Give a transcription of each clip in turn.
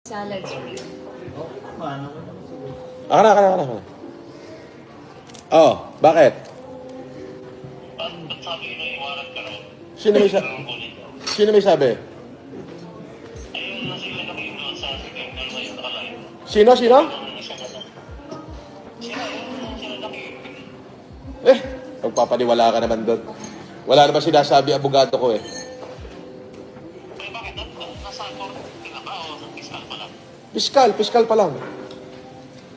Salad. Akala. Oh, bakit? Ba't sabi na iwanan ka ron? Sino may sabi? Ayun na sila nakikita sa second call ngayon, nakalayo. Sino? Sila, yung sila nakikita. Magpapaniwala ka naman doon. Wala naman sinasabi abogado ko eh. Eh bakit? Nasa korte na ba o sa piskal pa lang? Piskal pa lang.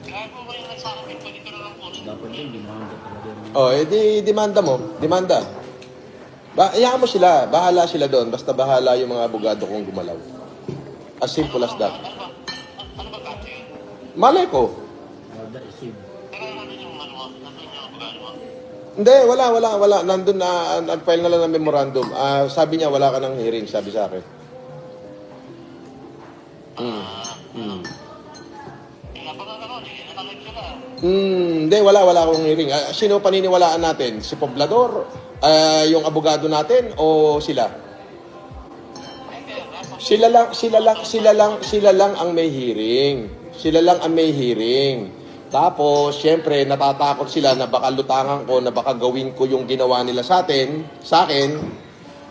Kaya po ba yung nagsasabit pwede ka na lang po? Dapat din, demanda talaga. Oh, demanda mo. Demanda. Iyaan mo sila. Bahala sila doon. Basta bahala yung mga abogado kong gumalaw. As simple as that. Ano ba kaso yun? Malay ko. Wala isip. Pero ano yung ano mo? Nandun yung abogado mo? Hindi, wala. Nandun na, nag-file na lang ng memorandum. Sabi niya, wala ka ng hearing, sabi sa akin. Napagal ako, hindi natalag sila. Hindi, wala akong hearing. Sino paniniwalaan natin? Si Poblador? Yung abogado natin? O sila? Sila lang ang may hearing. Tapos, syempre, natatakot sila na baka lutangan ko, na baka gawin ko yung ginawa nila sa akin,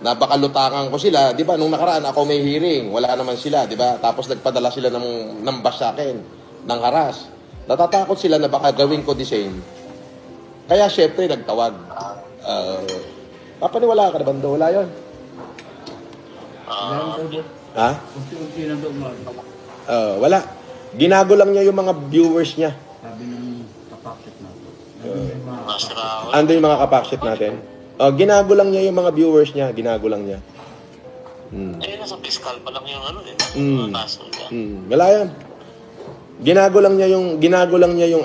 na baka lutangan ko sila. Di ba, nung nakaraan, ako may hearing. Wala naman sila, di ba? Tapos nagpadala sila ng bus sa akin, ng haras. Natatakot sila na baka gawin ko the same. Kaya, syempre, nagtawag. Papaniwala ka na ba? Wala yun. Ha? Unti-unti na doon mag. Wala. Ginago lang niya yung mga viewers niya. Sabi ng kapaksit natin. Ando yung mga kapaksit natin. Ginago lang niya yung mga viewers niya. Ginago lang niya. Eh, nasa piskal pa lang yung ano eh. Mga kaso niya. Wala yan. Ginago lang niya yung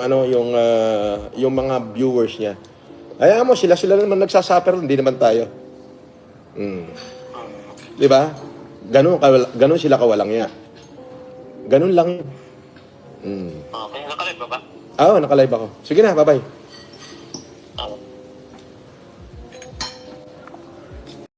yung mga viewers niya. Hayaan mo, sila naman nagsasuffer, hindi naman tayo. Di ba? Ganun sila kawalang niya. Ganun lang yun. Okay, nakalive ba ba? Oo, nakalive ako. Sige na, bye-bye.